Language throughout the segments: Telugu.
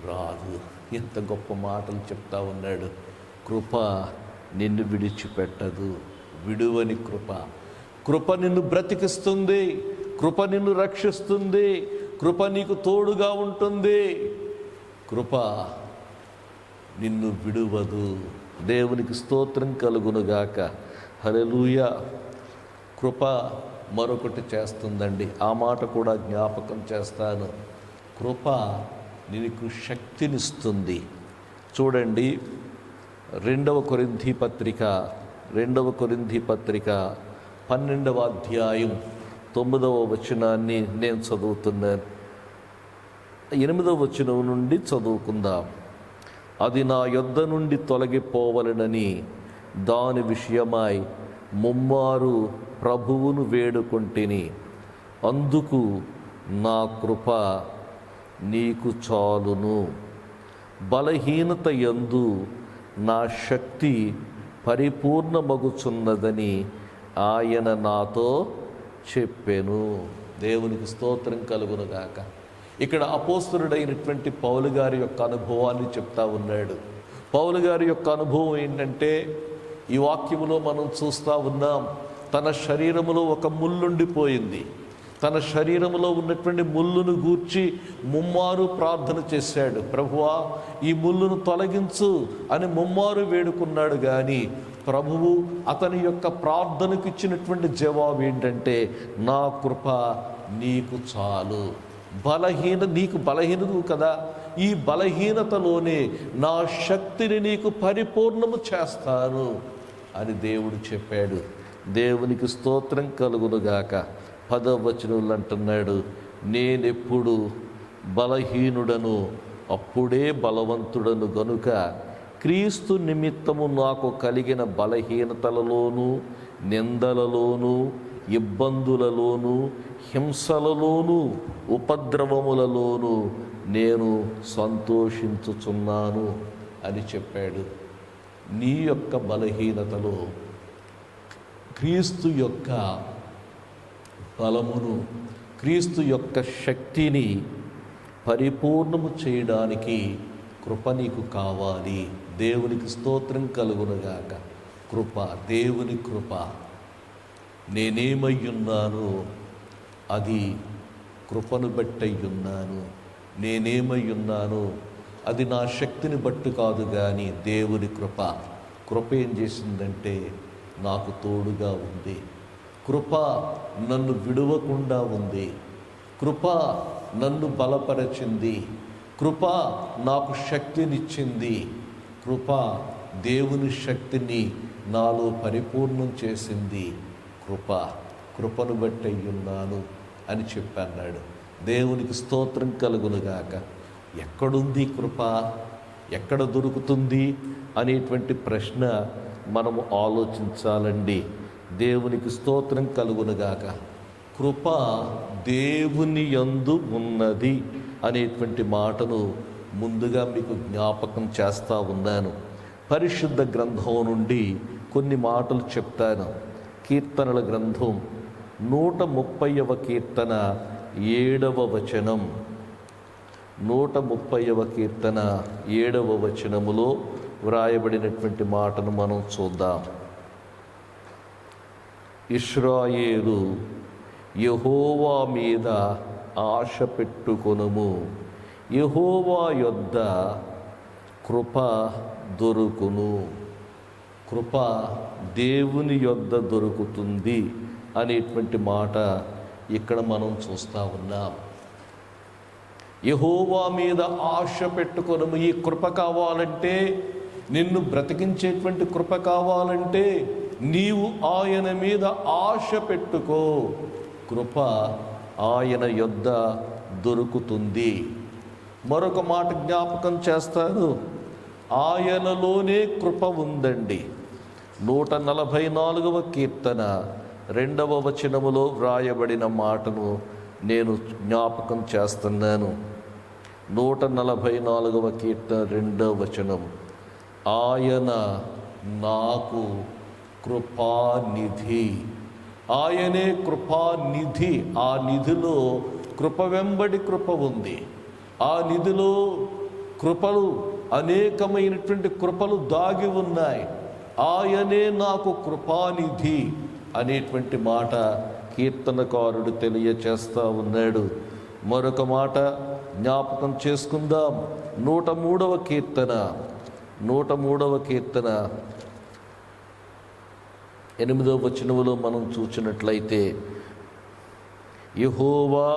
రాదు. ఎంత గొప్ప మాటలు చెప్తా ఉన్నాడు. కృప నిన్ను విడిచిపెట్టదు, విడువని కృప. కృప నిన్ను బ్రతికిస్తుంది, కృప నిన్ను రక్షిస్తుంది, కృప నీకు తోడుగా ఉంటుంది, కృప నిన్ను విడువదు. దేవునికి స్తోత్రం కలుగునుగాక. హల్లెలూయా. కృప మరొకటి చేస్తుందండి, ఆ మాట కూడా జ్ఞాపకం చేస్తాను. కృప నీకు శక్తినిస్తుంది. చూడండి, 2 కొరింథీ పత్రిక 12వ అధ్యాయం 9వ వచనాన్ని నేను చదువుతున్నాను. 8వ వచనం నుండి చదువుకుందాం. అది నా యొద్ద నుండి తొలగిపోవలెనని దాని విషయమై ముమ్మారు ప్రభువును వేడుకొంటిని. అందుకు నా కృప నీకు చాలును, బలహీనత యందు నా శక్తి పరిపూర్ణమగుచున్నదని ఆయన నాతో చెప్పెను. దేవునికి స్తోత్రం కలుగునుగాక. ఇక్కడ అపోస్తలుడైనటువంటి పౌలు గారి యొక్క అనుభవాన్ని చెప్తా ఉన్నాడు. పౌలు గారి యొక్క అనుభవం ఏంటంటే, ఈ వాక్యములో మనం చూస్తూ ఉన్నాం. తన శరీరములో ఒక ముల్లుండిపోయింది. తన శరీరంలో ఉన్నటువంటి ముళ్ళును గూర్చి ముమ్మారు ప్రార్థన చేశాడు. ప్రభువా, ఈ ముళ్ళును తొలగించు అని ముమ్మారు వేడుకున్నాడు. కానీ ప్రభువు అతని యొక్క ప్రార్థనకు ఇచ్చినటువంటి జవాబు ఏంటంటే, నా కృప నీకు చాలు. నీకు బలహీనదు కదా, ఈ బలహీనతలోనే నా శక్తిని నీకు పరిపూర్ణము చేస్తాను అని దేవుడు చెప్పాడు. దేవునికి స్తోత్రం కలుగునుగాక. 10వ వచనంలో అంటున్నాడు, నేనెప్పుడు బలహీనుడను అప్పుడే బలవంతుడను గనుక క్రీస్తు నిమిత్తము నాకు కలిగిన బలహీనతలలోనూ, నిందలలోనూ, ఇబ్బందులలోనూ, హింసలలోనూ, ఉపద్రవములలోనూ నేను సంతోషించుచున్నాను అని చెప్పాడు. నీ యొక్క బలహీనతలో క్రీస్తు యొక్క బలమును, క్రీస్తు యొక్క శక్తిని పరిపూర్ణము చేయడానికి కృప నీకు కావాలి. దేవునికి స్తోత్రం కలుగునుగాక. కృప, దేవుని కృప. నేనేమయ్యున్నాను అది కృపను బట్టయ్యున్నాను. నేనేమయ్యున్నాను అది నా శక్తిని బట్టి కాదు, కానీ దేవుని కృప. కృప ఏం చేసిందంటే నాకు తోడుగా ఉంది. కృప నన్ను విడవకుండా ఉంది. కృప నన్ను బలపరచింది. కృప నాకు శక్తినిచ్చింది. కృప దేవుని శక్తిని నాలో పరిపూర్ణం చేసింది. కృపను బట్టి అయ్యున్నాను అని చెప్పన్నాడు. దేవునికి స్తోత్రం కలుగునుగాక. ఎక్కడుంది కృప, ఎక్కడ దొరుకుతుంది అనేటువంటి ప్రశ్న మనము ఆలోచించాలండి. దేవునికి స్తోత్రం కలుగునుగాక. కృప దేవుని యందు ఉన్నది అనేటువంటి మాటను ముందుగా మీకు జ్ఞాపకం చేస్తూ ఉన్నాను. పరిశుద్ధ గ్రంథం నుండి కొన్ని మాటలు చెప్తాను. కీర్తనల గ్రంథం 130వ కీర్తన 7వ వచనం. 130వ కీర్తన 7వ వచనములో వ్రాయబడినటువంటి మాటను మనం చూద్దాం. ఇశ్రాయేలు, యెహోవా మీద ఆశ పెట్టుకొనుము, యెహోవా యొద్ద కృప దొరుకును. కృప దేవుని యొద్ద దొరుకుతుంది అనేటువంటి మాట ఇక్కడ మనం చూస్తూ ఉన్నాం. యెహోవా మీద ఆశ పెట్టుకొనుము. ఈ కృప కావాలంటే, నిన్ను బ్రతికించేటువంటి కృప కావాలంటే నీవు ఆయన మీద ఆశ పెట్టుకో. కృప ఆయన యొద్ద దొరుకుతుంది. మరొక మాట జ్ఞాపకం చేస్తాను, ఆయనలోనే కృప ఉందండి. 144వ కీర్తన 2వ వచనములో వ్రాయబడిన మాటను నేను జ్ఞాపకం చేస్తున్నాను. 144వ కీర్తన 2వ వచనం, ఆయన నాకు కృపానిధి. ఆయనే కృపానిధి. ఆ నిధిలో కృప వెంబడి కృప ఉంది. ఆ నిధిలో కృపలు, అనేకమైనటువంటి కృపలు దాగి ఉన్నాయి. ఆయనే నాకు కృపానిధి అనేటువంటి మాట కీర్తనకారుడు తెలియచేస్తూ ఉన్నాడు. మరొక మాట జ్ఞాపకం చేసుకుందాం. 103వ కీర్తన 8వ వచనములో మనం చూసినట్లయితే, యెహోవా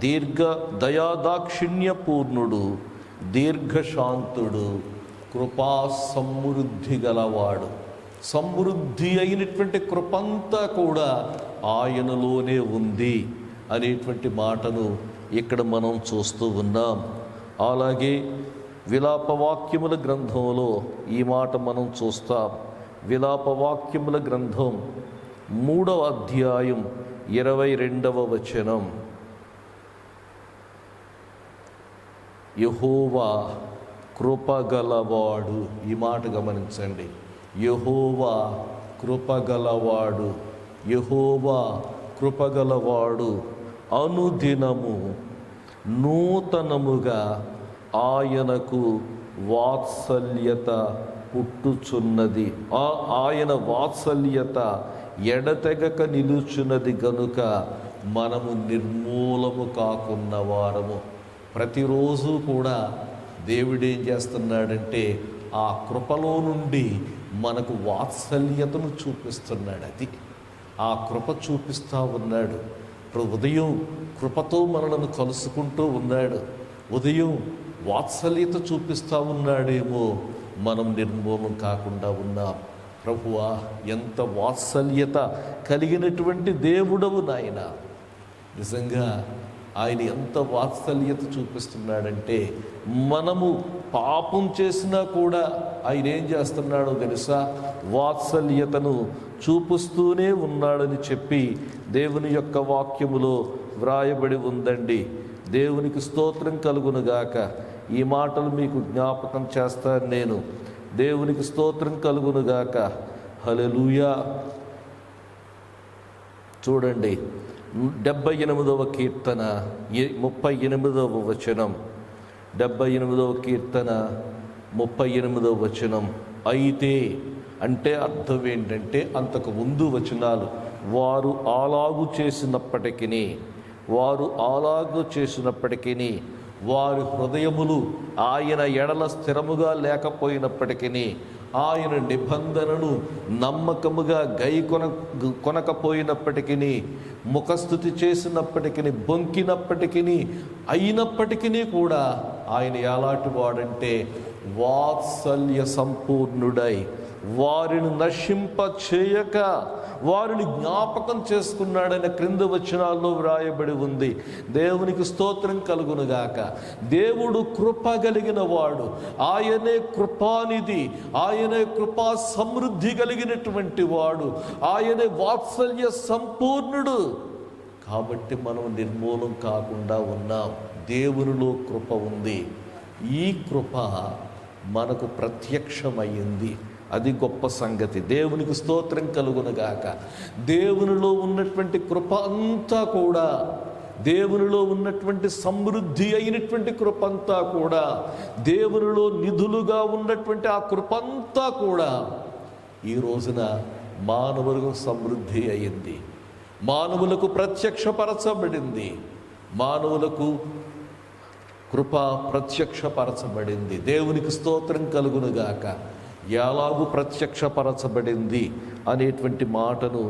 దీర్ఘ దయాదాక్షిణ్య పూర్ణుడు, దీర్ఘశాంతుడు, కృపా సమృద్ధి గలవాడు. సమృద్ధి అయినటువంటి కృపంతా కూడా ఆయనలోనే ఉంది అనేటువంటి మాటను ఇక్కడ మనం చూస్తూ ఉన్నాం. అలాగే విలాపవాక్యముల గ్రంథంలో ఈ మాట మనం చూస్తాం. విలాపవాక్యముల గ్రంథం 3వ అధ్యాయం 22వ వచనం, యెహోవా కృపగలవాడు. ఈ మాట గమనించండి. యెహోవా కృపగలవాడు, యెహోవా కృపగలవాడు, అనుదినము నూతనముగా ఆయనకు వాత్సల్యత పుట్టుచున్నది. ఆయన వాత్సల్యత ఎడతెగక నిలుచున్నది గనుక మనము నిర్మూలము కాకున్న వారము. ప్రతిరోజు కూడా దేవుడు ఏం చేస్తున్నాడంటే ఆ కృపలో నుండి మనకు వాత్సల్యతను చూపిస్తున్నాడు. అది ఆ కృప చూపిస్తూ ఉన్నాడు. ఇప్పుడు ఉదయం కృపతో మనలను కలుసుకుంటూ ఉన్నాడు. ఉదయం వాత్సల్యత చూపిస్తూ ఉన్నాడేమో, మనం నిర్మూలం కాకుండా ఉన్నాం. ప్రభువా, ఎంత వాత్సల్యత కలిగినటువంటి దేవుడవు నాయన. నిజంగా ఆయన ఎంత వాత్సల్యత చూపిస్తున్నాడంటే, మనము పాపం చేసినా కూడా ఆయన ఏం చేస్తున్నాడో తెలుసా, వాత్సల్యతను చూపిస్తూనే ఉన్నాడని చెప్పి దేవుని యొక్క వాక్యములో వ్రాయబడి ఉందండి. దేవునికి స్తోత్రం కలుగునుగాక. ఈ మాటలు మీకు జ్ఞాపకం చేస్తాను నేను. దేవునికి స్తోత్రం కలుగునుగాక. హల్లెలూయా. చూడండి, 78వ కీర్తన 38వ వచనం. 78వ కీర్తన 38వ వచనం. అయితే అంటే అర్థం ఏంటంటే, అంతకు ముందు వచనాలు, వారు అలాగు చేసినప్పటికీ వారి హృదయములు ఆయన ఎడల స్థిరముగా లేకపోయినప్పటికీ, ఆయన నిబంధనను నమ్మకముగా కొనకపోయినప్పటికీ, ముఖస్థుతి చేసినప్పటికీ, బొంకినప్పటికీ, అయినప్పటికీ కూడా ఆయన ఎలాంటి వాడంటే వాత్సల్య సంపూర్ణుడై వారిని నశింప చేయక వారిని జ్ఞాపకం చేసుకున్నాడని క్రింద వచనాల్లో వ్రాయబడి ఉంది. దేవునికి స్తోత్రం కలుగునుగాక. దేవుడు కృప కలిగిన వాడు, ఆయనే కృపానిధి, ఆయనే కృపా సమృద్ధి కలిగినటువంటి వాడు, ఆయనే వాత్సల్య సంపూర్ణుడు. కాబట్టి మనం నిర్మూలం కాకుండా ఉన్నాం. దేవునిలో కృప ఉంది. ఈ కృప మనకు ప్రత్యక్షమైంది. అది గొప్ప సంగతి. దేవునికి స్తోత్రం కలుగునుగాక. దేవునిలో ఉన్నటువంటి కృప అంతా కూడా, దేవునిలో ఉన్నటువంటి సమృద్ధి అయినటువంటి కృప అంతా కూడా, దేవునిలో నిధులుగా ఉన్నటువంటి ఆ కృప అంతా కూడా ఈ రోజున మానవులకు సమృద్ధి అయింది, మానవులకు ప్రత్యక్షపరచబడింది, మానవులకు కృప ప్రత్యక్షపరచబడింది. దేవునికి స్తోత్రం కలుగునుగాక. ఎలాగూ ప్రత్యక్షపరచబడింది అనేటువంటి మాటను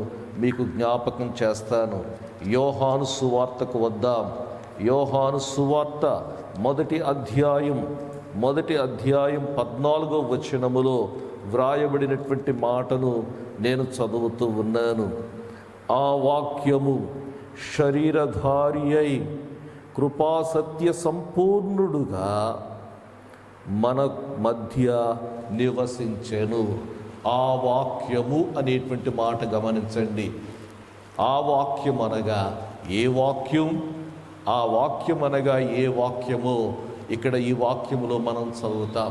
మీకు జ్ఞాపకం చేస్తాను. యోహాను సువార్తకు వద్దాం. యోహాను సువార్త మొదటి అధ్యాయం 14వ వచనములో వ్రాయబడినటువంటి మాటను నేను చదువుతూ ఉన్నాను. ఆ వాక్యము శరీరధారి అయి కృపాసత్య సంపూర్ణుడుగా మన మధ్య నివసించెను. ఆ వాక్యము అనేటువంటి మాట గమనించండి. ఆ వాక్యం అనగా ఏ వాక్యం? ఆ వాక్యం అనగా ఏ వాక్యమో ఇక్కడ ఈ వాక్యములో మనం చదువుతాం.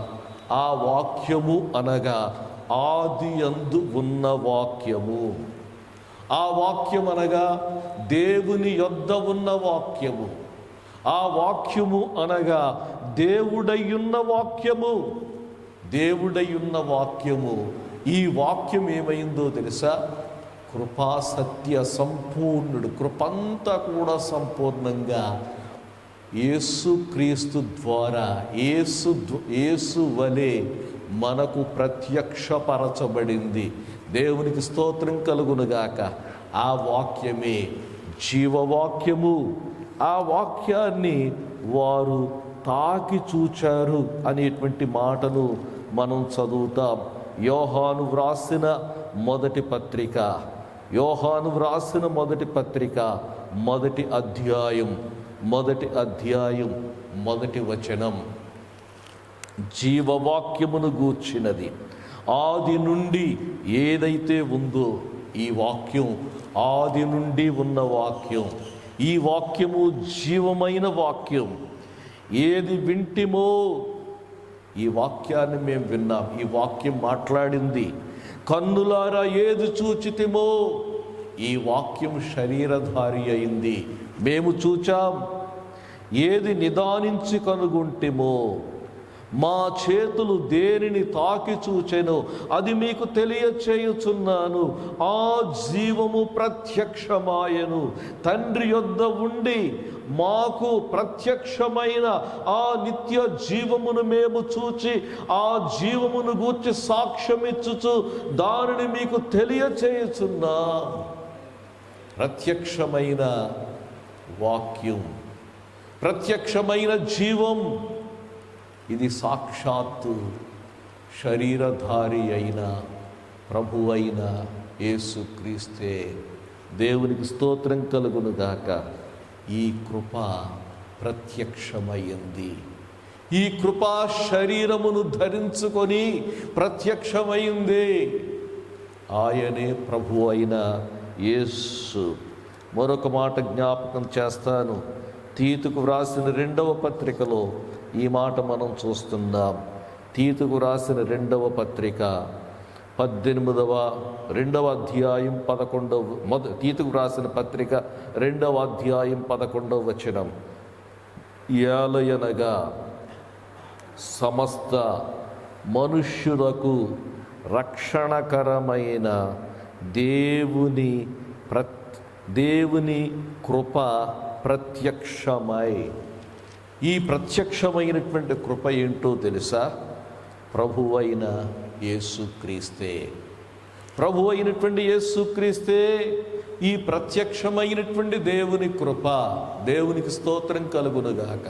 ఆ వాక్యము అనగా ఆదియందు ఉన్న వాక్యము. ఆ వాక్యం అనగా దేవుని యొద్ద ఉన్న వాక్యము. ఆ వాక్యము అనగా దేవుడయ్యున్న వాక్యము. దేవుడయ్యున్న వాక్యము. ఈ వాక్యం ఏమైందో తెలుసా? కృపా సత్య సంపూర్ణుడు. కృపంతా కూడా సంపూర్ణంగా యేసుక్రీస్తు ద్వారా యేసు వలె మనకు ప్రత్యక్షపరచబడింది. దేవునికి స్తోత్రం కలుగునుగాక. ఆ వాక్యమే జీవవాక్యము. ఆ వాక్యాన్ని వారు తాకి చూచారు అనేటువంటి మాటను మనం చదువుతాం. యోహాను వ్రాసిన మొదటి పత్రిక, మొదటి అధ్యాయం మొదటి వచనం. జీవవాక్యమును గూర్చినది. ఆది నుండి ఏదైతే ఉందో ఈ వాక్యం ఆది నుండి ఉన్న వాక్యం. ఈ వాక్యము జీవమైన వాక్యం. ఏది వింటిమో ఈ వాక్యాన్ని మేము విన్నాం. ఈ వాక్యం మాట్లాడింది. కన్నులారా ఏది చూచితిమో ఈ వాక్యం శరీరధారి అయింది. మేము చూచాం. ఏది నిదానించి కనుగొంటిమో మా చేతులు దేనిని తాకి చూచెనో అది మీకు తెలియచేయుచున్నాను. ఆ జీవము ప్రత్యక్షమాయను. తండ్రి యొద్ద ఉండి మాకు ప్రత్యక్షమైన ఆ నిత్య జీవమును మేము చూచి ఆ జీవమును గూర్చి సాక్ష్యమిచ్చుచు దానిని మీకు తెలియచేయుచున్నాం. ప్రత్యక్షమైన వాక్యం, ప్రత్యక్షమైన జీవం. ఇది సాక్షాత్తు శరీరధారి అయిన ప్రభు అయిన యేసుక్రీస్తే. దేవునికి స్తోత్రం కలుగునుగాక. ఈ కృప ప్రత్యక్షమైంది. ఈ కృప శరీరమును ధరించుకొని ప్రత్యక్షమైంది. ఆయనే ప్రభు అయిన యేసు. మరొక మాట జ్ఞాపకం చేస్తాను. తీతుకు వ్రాసిన 2వ పత్రికలో ఈ మాట మనం చూస్తున్నాం. తీతుకు వ్రాసిన 2వ పత్రిక 2వ అధ్యాయం 11 తీతుకు వ్రాసిన పత్రిక 2వ అధ్యాయం 11వ వచనం. ఏలయనగా సమస్త మనుష్యులకు రక్షణకరమైన దేవుని కృప ప్రత్యక్షమై. ఈ ప్రత్యక్షమైనటువంటి కృప ఏంటో తెలుసా? ప్రభువైన యేసుక్రీస్తే. ప్రభు అయినటువంటి యేసుక్రీస్తే ఈ ప్రత్యక్షమైనటువంటి దేవుని కృప. దేవునికి స్తోత్రం కలుగునుగాక.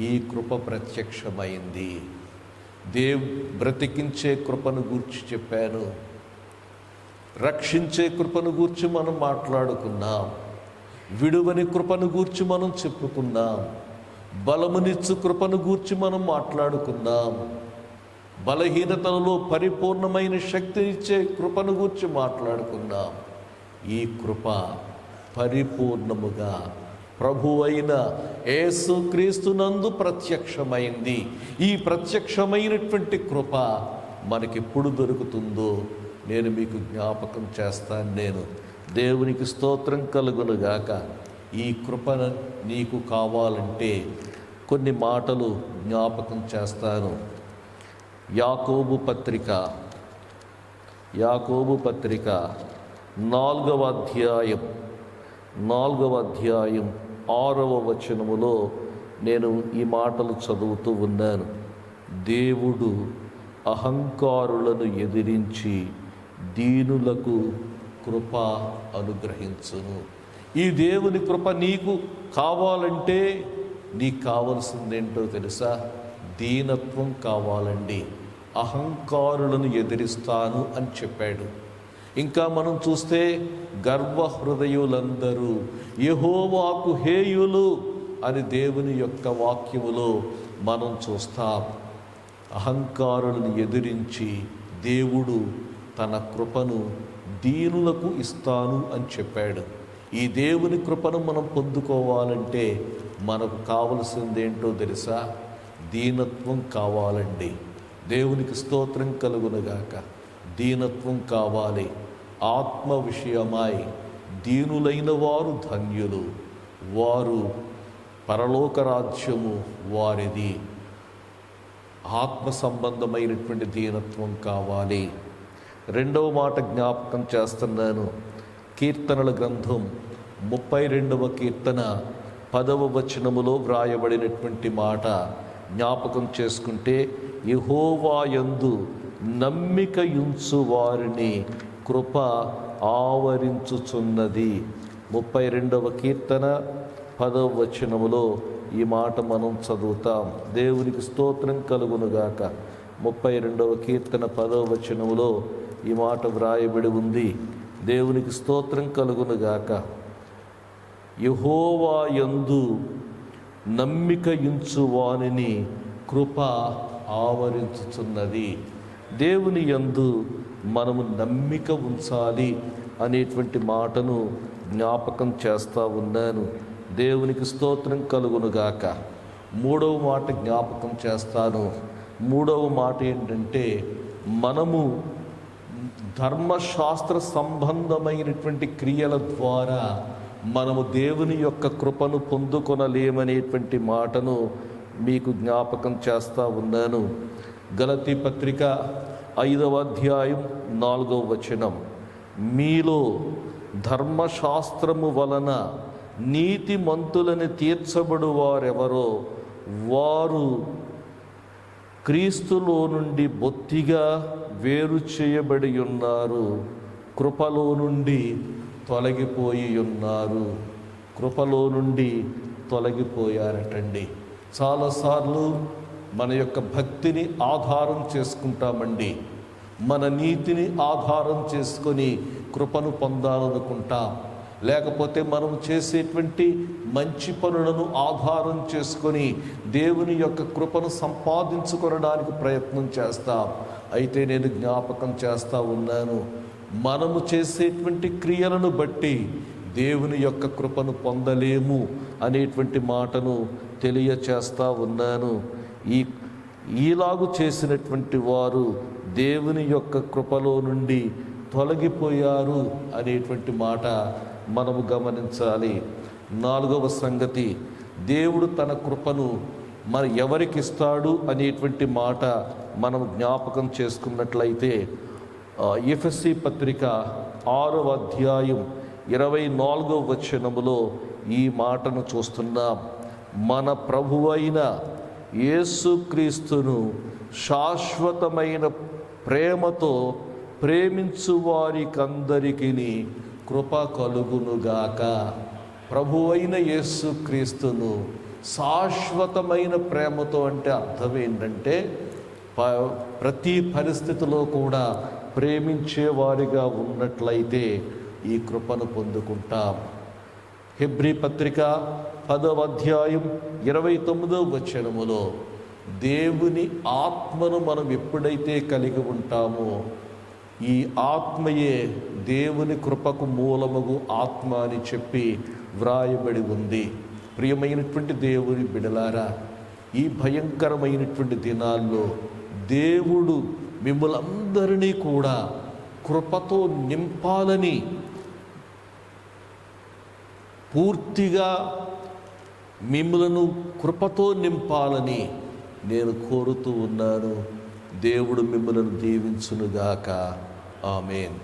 ఈ కృప ప్రత్యక్షమైంది. బ్రతికించే కృపను గూర్చి చెప్పాను. రక్షించే కృపను గూర్చి మనం మాట్లాడుకున్నాం. విడువని కృపను గూర్చి మనం చెప్పుకున్నాం. బలమునిచ్చు కృపను గూర్చి మనం మాట్లాడుకున్నాం. బలహీనతలలో పరిపూర్ణమైన శక్తినిచ్చే కృపను గూర్చి మాట్లాడుకున్నాం. ఈ కృప పరిపూర్ణముగా ప్రభువైన యేసుక్రీస్తునందు ప్రత్యక్షమైంది. ఈ ప్రత్యక్షమైనటువంటి కృప మనకెప్పుడు దొరుకుతుందో నేను మీకు జ్ఞాపకం చేస్తాను. దేవునికి స్తోత్రం కలుగునుగాక. ఈ కృప నీకు కావాలంటే కొన్ని మాటలు జ్ఞాపకం చేస్తాను. యాకోబు పత్రిక 4వ అధ్యాయం 6వ వచనములో నేను ఈ మాటలు చదువుతూ ఉన్నాను. దేవుడు అహంకారులను ఎదిరించి దీనులకు కృప అనుగ్రహించును. ఈ దేవుని కృప నీకు కావాలంటే నీకు కావలసిందేంటో తెలుసా? దీనత్వం కావాలండి. అహంకారులను ఎదిరిస్తాను అని చెప్పాడు. ఇంకా మనం చూస్తే గర్వ హృదయులందరూ యెహోవాకు హేయులు అని దేవుని యొక్క వాక్యములో మనం చూస్తాం. అహంకారులను ఎదిరించి దేవుడు తన కృపను దీనులకు ఇస్తాను అని చెప్పాడు. ఈ దేవుని కృపను మనం పొందుకోవాలంటే మనకు కావలసిందేంటో తెలుసా? దీనత్వం కావాలండి. దేవునికి స్తోత్రం కలుగునుగాక. దీనత్వం కావాలి. ఆత్మ విషయమై దీనులైన వారు ధన్యులు, వారు పరలోక రాజ్యము వారిది. ఆత్మ సంబంధమైనటువంటి దీనత్వం కావాలి. రెండవ మాట జ్ఞాపకం చేస్తున్నాను. కీర్తనల గ్రంథం 32వ కీర్తన 10వ వచనములో వ్రాయబడినటువంటి మాట జ్ఞాపకం చేసుకుంటే, యెహోవా యందు నమ్మిక యుంచు వారిని కృప ఆవరించుచున్నది. 32వ కీర్తన 10వ వచనములో ఈ మాట మనం చదువుతాం. దేవునికి స్తోత్రం కలుగునుగాక. 32వ కీర్తన 10వ వచనములో ఈ మాట వ్రాయబడి ఉంది. దేవునికి స్తోత్రం కలుగునుగాక. యెహోవా యందు నమ్మిక యుంచు వానిని కృప ఆవరించుచున్నది. దేవుని యందు మనము నమ్మిక ఉంచాలి అనేటువంటి మాటను జ్ఞాపకం చేస్తూ ఉన్నాను. దేవునికి స్తోత్రం కలుగునుగాక. 3వ మాట జ్ఞాపకం చేస్తాను. 3వ మాట ఏంటంటే, మనము ధర్మశాస్త్ర సంబంధమైనటువంటి క్రియల ద్వారా మనము దేవుని యొక్క కృపను పొందుకొనలేమనేటువంటి మాటను మీకు జ్ఞాపకం చేస్తూ ఉన్నాను. గలతీ పత్రిక 5వ అధ్యాయం 4వ వచనం, మీలో ధర్మశాస్త్రము వలన నీతిమంతులని తీర్చబడు వారెవరో వారు క్రీస్తులో నుండి బొత్తిగా వేరు చేయబడి ఉన్నారు, కృపలో నుండి తొలగిపోయి ఉన్నారు. కృపలో నుండి తొలగిపోయారటండి. చాలాసార్లు మన యొక్క భక్తిని ఆధారం చేసుకుంటామండి. మన నీతిని ఆధారం చేసుకొని కృపను పొందాలనుకుంటాం. లేకపోతే మనం చేసేటువంటి మంచి పనులను ఆధారం చేసుకొని దేవుని యొక్క కృపను సంపాదించుకొనడానికి ప్రయత్నం చేస్తాం. అయితే నేను జ్ఞాపకం చేస్తూ ఉన్నాను, మనము చేసేటువంటి క్రియలను బట్టి దేవుని యొక్క కృపను పొందలేము అనేటువంటి మాటను తెలియచేస్తూ ఉన్నాను. ఈలాగు చేసినటువంటి వారు దేవుని యొక్క కృపలో నుండి తొలగిపోయారు అనేటువంటి మాట మనము గమనించాలి. 4వ సంగతి, దేవుడు తన కృపను మన ఎవరికి ఇస్తాడు అనేటువంటి మాట మనం జ్ఞాపకం చేసుకున్నట్లయితే, ఎఫెసీ పత్రిక 6వ అధ్యాయం 24వ వచనములో ఈ మాటను చూస్తున్నాం. మన ప్రభువైన యేసుక్రీస్తును శాశ్వతమైన ప్రేమతో ప్రేమించు వారికందరికీ కృప కలుగునుగాక. ప్రభువైన యేసుక్రీస్తును శాశ్వతమైన ప్రేమతో అంటే అర్థం ఏంటంటే, ప్రతి పరిస్థితిలో కూడా ప్రేమించేవారిగా ఉన్నట్లయితే ఈ కృపను పొందుకుంటాం. హెబ్రీ పత్రిక 10వ అధ్యాయం 29వ వచనములో, దేవుని ఆత్మను మనం ఎప్పుడైతే కలిగి ఉంటామో ఈ ఆత్మయే దేవుని కృపకు మూలముగు ఆత్మ అని చెప్పి వ్రాయబడి ఉంది. ప్రియమైనటువంటి దేవుని బిడలారా, ఈ భయంకరమైనటువంటి దినాల్లో దేవుడు మిమ్మల్ందరినీ కూడా కృపతో నింపాలని, పూర్తిగా మిమ్మలను కృపతో నింపాలని నేను కోరుతూ ఉన్నాను. దేవుడు మిమ్మలను దీవించునుగాక. ఆమేన్.